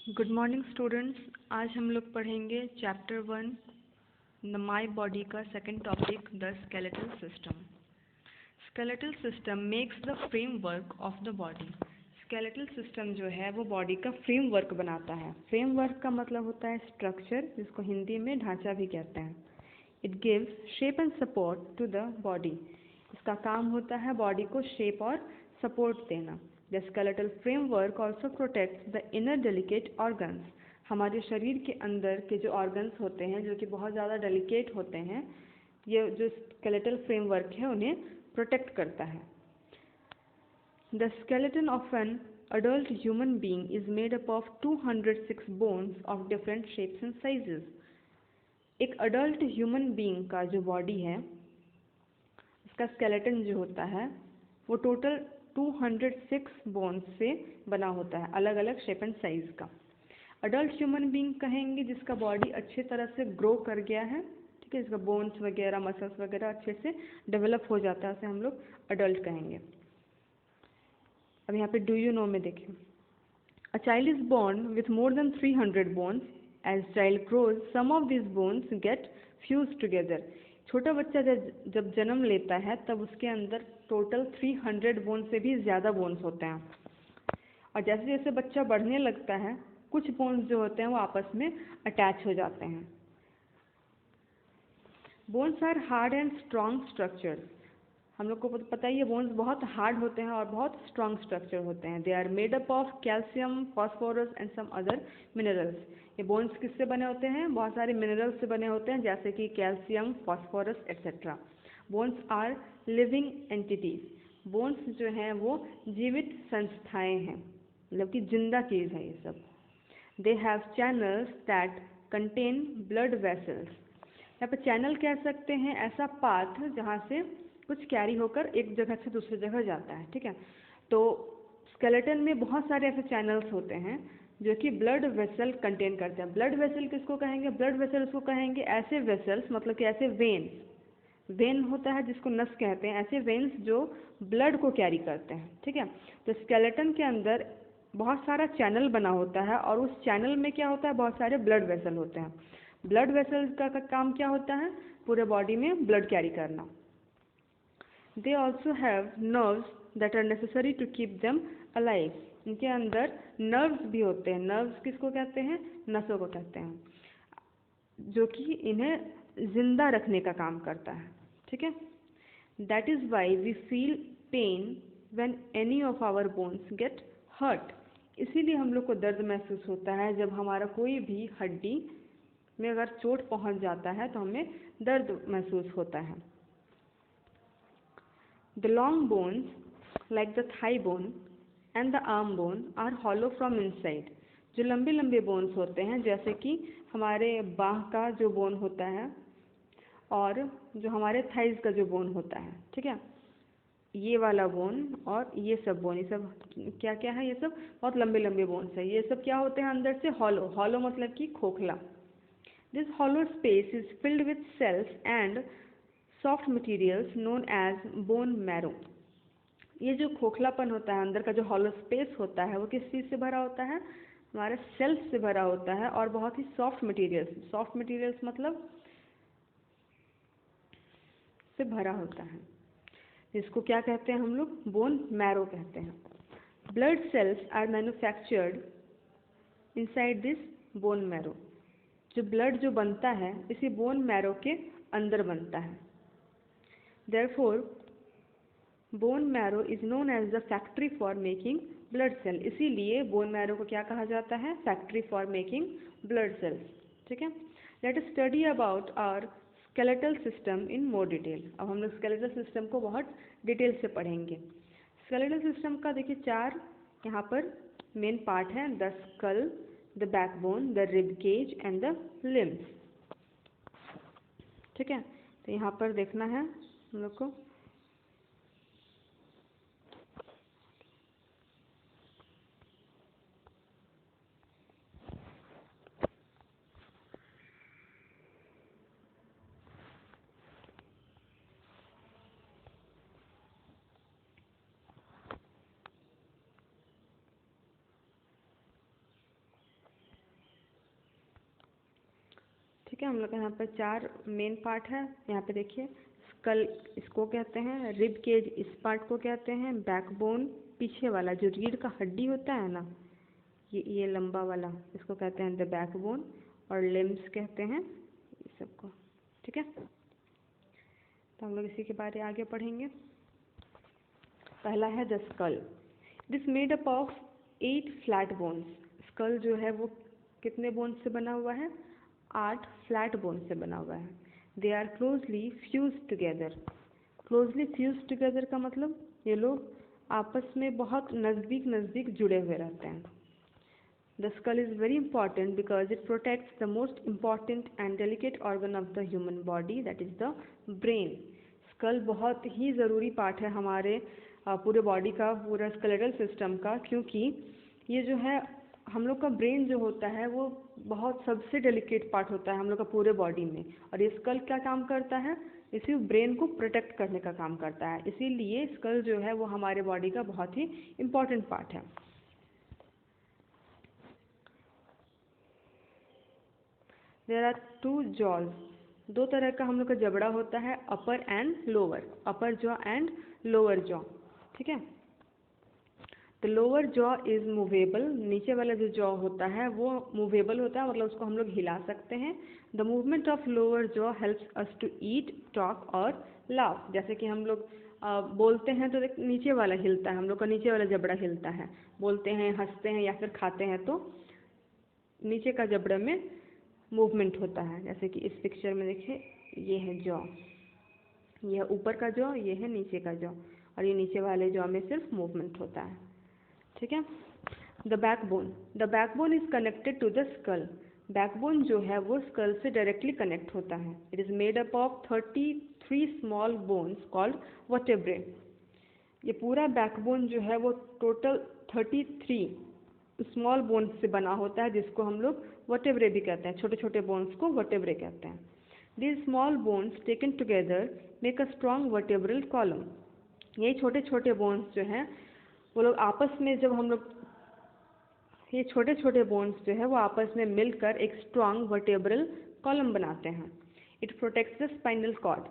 Good morning students. आज हम लोग पढ़ेंगे चैप्टर 1 द माई बॉडी का second topic the skeletal system. Skeletal system makes the framework of the body. Skeletal system जो है वो बॉडी का फ्रेमवर्क बनाता है। फ्रेमवर्क का मतलब होता है स्ट्रक्चर, जिसको हिंदी में ढांचा भी कहते हैं। It gives shape and support to the body. इसका काम होता है बॉडी को शेप और सपोर्ट देना। The skeletal framework also protects the inner delicate organs। हमारे शरीर के अंदर के जो ऑर्गन्स होते हैं जो कि बहुत ज़्यादा डेलिकेट होते हैं, ये जो skeletal framework है उन्हें प्रोटेक्ट करता है। The skeleton of an adult human being is made up of 206 bones of different shapes and sizes। एक अडल्ट ह्यूमन बीइंग का जो बॉडी है उसका स्केलेटन जो होता है वो टोटल 206 बोन्स से बना होता है, अलग अलग शेप एंड साइज का। अडल्ट ह्यूमन बीइंग कहेंगे जिसका बॉडी अच्छे तरह से ग्रो कर गया है, ठीक है, जिसका बोन्स वगैरह मसल्स वगैरह अच्छे से डेवलप हो जाता है, उसे हम लोग अडल्ट कहेंगे। अब यहाँ पे डू यू नो में देखें, a child is born with more than 300 bones. As child grows some of this bones get fuse together. छोटा बच्चा जब जन्म लेता है तब उसके अंदर टोटल 300 बोन से भी ज़्यादा बोन्स होते हैं। और जैसे जैसे बच्चा बढ़ने लगता है कुछ बोन्स जो होते हैं वो आपस में अटैच हो जाते हैं। Bones are hard and strong structures. हम लोग को पता ही है बोन्स बहुत हार्ड होते हैं और बहुत स्ट्रॉन्ग स्ट्रक्चर होते हैं। They are made up of calcium, phosphorus and some other minerals. ये बोन्स किससे बने होते हैं? बहुत सारे मिनरल्स से बने होते हैं, जैसे कि calcium, phosphorus etcetera. Bones are living entities. Bones जो हैं वो जीवित संस्थाएं हैं, मतलब कि जिंदा चीज़ है ये सब। They have channels that contain blood vessels. यहाँ पर चैनल कह सकते हैं ऐसा पाथ जहाँ से कुछ कैरी होकर एक जगह से दूसरी जगह जाता है, ठीक है। तो स्केलेटन में बहुत सारे ऐसे चैनल्स होते हैं जो कि ब्लड वेसल कंटेन करते हैं। ब्लड वेसल किसको कहेंगे? ब्लड वेसल उसको कहेंगे ऐसे वेसल्स, मतलब कि ऐसे वेन्स। वेन होता है जिसको नस कहते हैं, ऐसे वेन्स जो ब्लड को कैरी करते हैं, ठीक है। तो स्केलेटन के अंदर बहुत सारा चैनल बना होता है और उस चैनल में क्या होता है? बहुत सारे ब्लड वेसल होते हैं। ब्लड वेसल का काम क्या होता है? पूरे बॉडी में ब्लड कैरी करना। They also have nerves that are necessary to keep them alive. इनके अंदर नर्व्स भी होते हैं। नर्व्स किसको कहते हैं? नसों को कहते हैं, जो कि इन्हें जिंदा रखने का काम करता है, ठीक है। That is why we feel pain when any of our bones get hurt. इसीलिए हम लोग को दर्द महसूस होता है जब हमारा कोई भी हड्डी में अगर चोट पहुंच जाता है तो हमें दर्द महसूस होता है। The long bones like the thigh bone and the arm bone are hollow from inside. जो लंबे लंबे बोन्स होते हैं, जैसे कि हमारे बाह का जो बोन होता है और जो हमारे थाइज का जो बोन होता है, ठीक है, ये वाला बोन और ये सब बोन, ये सब क्या क्या है? ये सब बहुत लंबे लंबे बोन्स है। ये सब क्या होते हैं? अंदर से हॉलो। हॉलो मतलब कि खोखला। This hollow space is filled with cells and soft materials known as bone marrow. ये जो खोखलापन होता है, अंदर का जो हॉलो स्पेस होता है, वो किस चीज़ से भरा होता है? हमारे सेल्स से भरा होता है और बहुत ही सॉफ्ट मटेरियल्स। सॉफ्ट मटेरियल्स मतलब से भरा होता है, जिसको क्या कहते हैं हम लोग? बोन मैरो कहते हैं। Blood cells are manufactured inside this bone marrow. जो ब्लड जो बनता है इसी बोन मैरो के अंदर बनता है। Therefore bone marrow is known as the factory for making blood cell. इसीलिए बोन मैरो को क्या कहा जाता है? Factory for making blood cells, ठीक है। Let us study about our skeletal system in more detail. अब हम लोग स्केलेटल सिस्टम को बहुत डिटेल से पढ़ेंगे। स्केलेटल सिस्टम का देखिए 4 यहाँ पर मेन पार्ट है: the skull, the backbone, the rib cage and the limbs, ठीक है। तो यहाँ पर देखना है हम लोग को। ठीक है, हम लोग का यहाँ पर 4 मेन पार्ट है। यहाँ पे देखिए, स्कल इसको कहते हैं, रिब केज इस पार्ट को कहते हैं, बैकबोन पीछे वाला जो रीढ़ का हड्डी होता है ना, ये लंबा वाला, इसको कहते हैं द बैकबोन, और लिम्स कहते हैं ये सबको। ठीक है, तो हम लोग इसी के बारे में आगे पढ़ेंगे। पहला है the skull. This made up of 8 flat bones. Skull जो है वो कितने बोन्स से बना हुआ है? 8 फ्लैट बोन से बना हुआ है। They are closely fused together. Closely fused together का मतलब ये लोग आपस में बहुत नज़दीक नज़दीक जुड़े हुए रहते हैं। The skull is very important because it protects the most important and delicate organ of the human body, that is the brain. Skull बहुत ही ज़रूरी पार्ट है हमारे पूरे बॉडी का, पूरा स्केलेटल सिस्टम का, क्योंकि ये जो है हम लोग का ब्रेन जो होता है वो बहुत सबसे डेलिकेट पार्ट होता है हम लोग का पूरे बॉडी में, और ये स्कल क्या काम करता है? इसी ब्रेन को प्रोटेक्ट करने का काम करता है। इसीलिए स्कल जो है वो हमारे बॉडी का बहुत ही इम्पॉर्टेंट पार्ट है। There are 2 jaws। 2 तरह का हम लोग का जबड़ा होता है, upper and lower, upper jaw and lower jaw. ठीक है, the lower jaw is movable. नीचे वाला जो जॉ होता है वो मूवेबल होता है, मतलब उसको हम लोग हिला सकते हैं। The movement of lower jaw helps us to eat, talk और लाफ। जैसे कि हम लोग बोलते हैं तो नीचे वाला हिलता है, हम लोग का नीचे वाला जबड़ा हिलता है। बोलते हैं, हंसते हैं या फिर खाते हैं तो नीचे का जबड़े में मूवमेंट होता है। जैसे कि इस पिक्चर में देखिए, ये है जॉ, ये है ऊपर का जॉ, ये है नीचे का जॉ, और ये नीचे वाले जॉ में सिर्फ मूवमेंट होता है। ठीक है, the backbone. The backbone is connected to the skull. Backbone जो है वो स्कल से डायरेक्टली कनेक्ट होता है। It is made up of 33 small bones called vertebrae. ये पूरा बैकबोन जो है वो टोटल 33 स्मॉल बोन्स से बना होता है, जिसको हम लोग वर्टेब्रे भी कहते हैं। छोटे छोटे बोन्स को वर्टेब्रे कहते हैं। These small bones taken together make a strong vertebral column. ये छोटे छोटे बोन्स जो हैं वो लोग आपस में, जब हम लोग ये छोटे छोटे बोन्स जो है वो आपस में मिलकर एक स्ट्रॉन्ग वर्टेब्रल कॉलम बनाते हैं। It protects the spinal cord.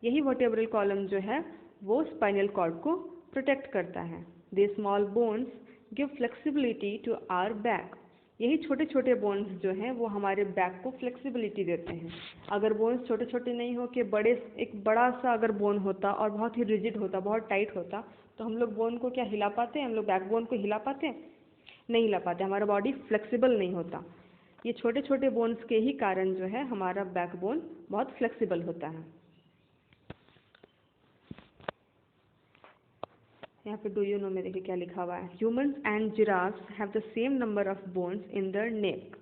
यही वर्टेब्रल कॉलम जो है वो स्पाइनल कॉर्ड को प्रोटेक्ट करता है। They small bones give flexibility to our back. यही छोटे छोटे बोन्स जो हैं वो हमारे बैक को फ्लेक्सिबिलिटी देते हैं। अगर बोन्स छोटे छोटे नहीं हो के एक बड़ा सा अगर बोन होता और बहुत ही रिजिड होता, बहुत टाइट होता, तो हम लोग बोन को क्या हिला पाते हैं? हम लोग बैकबोन को हिला पाते हैं? नहीं हिला पाते, हमारा बॉडी फ्लेक्सिबल नहीं होता। ये छोटे छोटे बोन्स के ही कारण जो है हमारा बैकबोन बहुत फ्लेक्सिबल होता है। यहाँ पे डू यू नो में देखिए क्या लिखा हुआ है। Humans and giraffes have the same number of bones in their neck.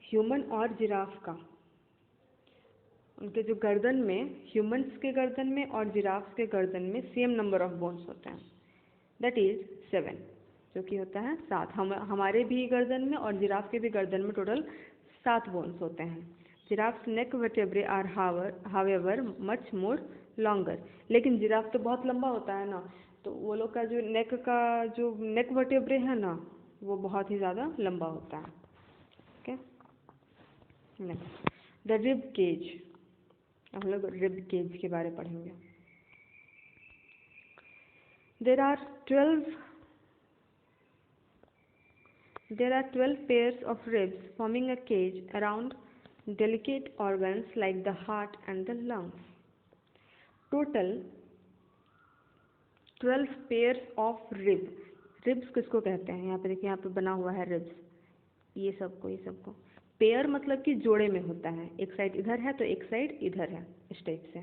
Human और जिराफ का, उनके जो गर्दन में, ह्यूमन्स के गर्दन में और जिराफ्स के गर्दन में सेम नंबर ऑफ बोन्स होते हैं, दैट इज 7, जो कि होता है 7। हमारे भी गर्दन में और जिराफ के भी गर्दन में टोटल 7 बोन्स होते हैं। Giraffe's neck vertebrae are however much more longer. लेकिन जिराफ तो बहुत लंबा होता है ना, तो वो लोग का जो नेक वर्टेब्रे है ना वो बहुत ही ज़्यादा लंबा होता है। Okay, next the rib cage. हम लोग रिब केज के बारे में पढ़ेंगे। There are 12 pairs of ribs forming a cage around delicate organs like the heart and the lungs. Total 12 pairs of ribs. Ribs किसको कहते हैं? यहाँ पे देखिए, यहाँ पे बना हुआ है ribs, ये सबको पेयर मतलब कि जोड़े में होता है। एक साइड इधर है तो एक साइड इधर है, इस टाइप से।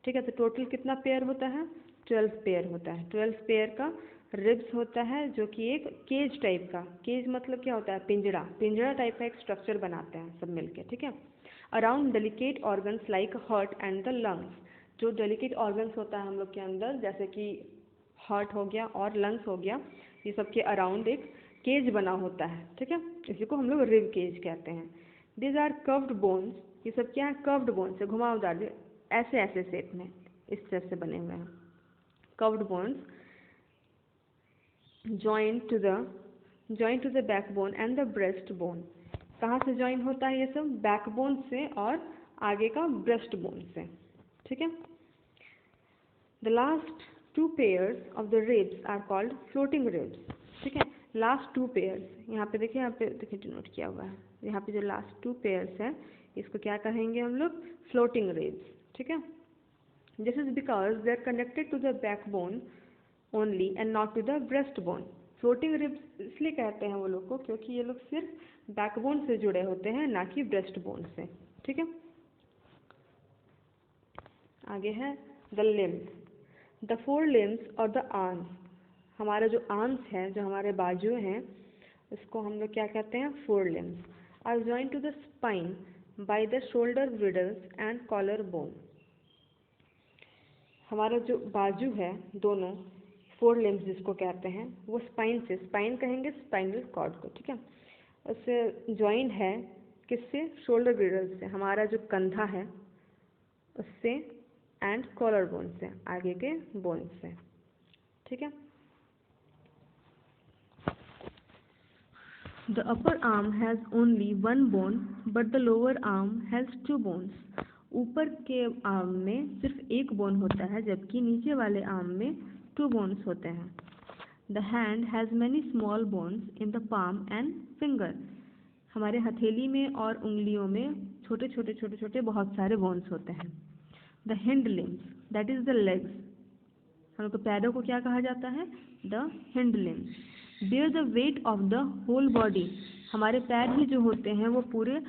ठीक है, तो टोटल कितना पेयर होता है? 12 पेयर होता है। 12 पेयर का रिब्स होता है, जो कि एक केज टाइप का, केज मतलब क्या होता है? पिंजरा टाइप का एक स्ट्रक्चर बनाते हैं सब मिलके। ठीक है, around delicate organs like heart and the lungs. जो डेलिकेट ऑर्गन्स होता है हम लोग के अंदर, जैसे कि हार्ट हो गया और लंग्स हो गया, ये सब के अराउंड एक केज बना होता है। ठीक है, इसी को हम लोग रिब केज कहते हैं। These are curved bones. ये सब क्या है? कर्व्ड बोन्स है, घुमावदार, ऐसे ऐसे शेप में इस तरह से बने हुए हैं। Curved bones joined to the backbone and the breastbone. कहाँ से ज्वाइन होता है ये सब? बैकबोन से और आगे का ब्रेस्ट बोन से, ठीक है। The last two pairs of the ribs are called floating ribs, ठीक है। लास्ट टू पेयर्स, यहाँ पे देखिए नोट किया हुआ है, यहाँ पे जो लास्ट टू पेयर्स है इसको क्या कहेंगे हम लोग? फ्लोटिंग रिब्स, ठीक है। This is because they are connected to the backbone only and not to the breast bone. Floating ribs इसलिए कहते हैं वो लोग को क्योंकि ये लोग सिर्फ बैकबोन से जुड़े होते हैं, ना कि ब्रेस्ट बोन से, ठीक है। आगे है the limbs, the four limbs और द आर्म्स। हमारा जो आर्म्स है, जो हमारे बाजू हैं, उसको हम लोग क्या कहते हैं? Four limbs are join to the spine by the shoulder bridles and collar bone. हमारा जो बाजू है दोनों, फोर लिम्स जिसको कहते हैं, वो स्पाइन से, स्पाइन कहेंगे स्पाइनल कॉर्ड को, ठीक है, उससे ज्वाइंट है किससे? शोल्डर ब्रिडल से, हमारा जो कंधा है उससे, एंड कॉलर बोन से, आगे के बोन से, ठीक है। The upper arm has only one bone but the lower arm has two bones. ऊपर के आर्म में सिर्फ एक बोन होता है, जबकि नीचे वाले आर्म में टू बोन्स होते हैं। The hand has many small bones in the palm and finger. हमारे हथेली में और उंगलियों में छोटे छोटे छोटे छोटे बहुत सारे बोन्स होते हैं। The hind limbs, that is the legs, हम लोग पैरों को क्या कहा जाता है? The hind limbs. Bear the weight of the whole body, हमारे पैर ही जो होते हैं वो पूरे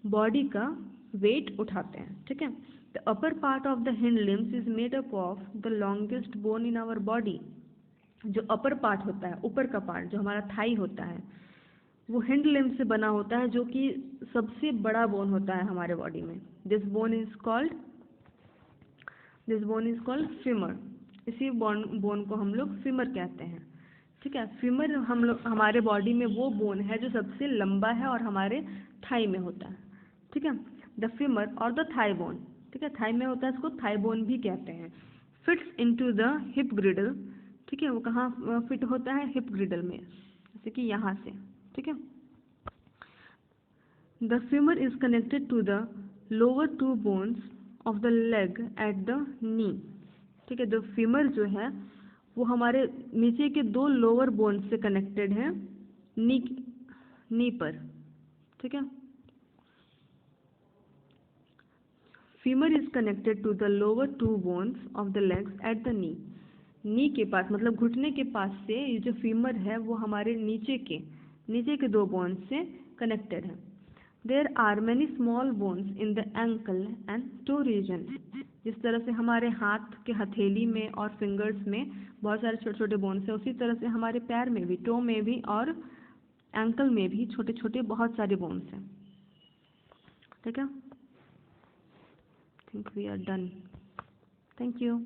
बॉडी का वेट उठाते हैं, ठीक है। The upper part of the hind limbs is made up of the longest bone in our body. जो अपर पार्ट होता है, ऊपर का पार्ट जो हमारा थाई होता है, वो हिंड लिम्स से बना होता है, जो कि सबसे बड़ा बोन होता है हमारे बॉडी में। This bone is called femur. इसी बोन को हम लोग फीमर कहते हैं, ठीक है। फीमर हम लोग, हमारे बॉडी में वो बोन है जो सबसे लंबा है और हमारे थाई में होता है, ठीक है। द फीमर और द थाई बोन, ठीक है, थाई में होता है, इसको थाई बोन भी कहते हैं। फिट्स इनटू द हिप ग्रिडल, ठीक है, वो कहाँ फिट होता है? हिप ग्रिडल में, जैसे कि यहाँ से, ठीक है। The femur is connected to the lower two bones of the leg at the knee, ठीक है। द फीमर जो है वो हमारे नीचे के दो लोअर बोन से कनेक्टेड है, नी पर, ठीक है। Femur is connected to the lower two bones of the legs at the knee के पास, मतलब घुटने के पास से ये जो फीमर है वो हमारे नीचे के दो बोन से कनेक्टेड है। There are many small bones in the ankle and toe region. जिस तरह से हमारे हाथ के हथेली में और फिंगर्स में बहुत सारे छोटे छोटे बोन्स हैं, उसी तरह से हमारे पैर में भी, टो में भी और एंकल में भी छोटे छोटे बहुत सारे बोन्स हैं, ठीक है। Think we are done. Thank you.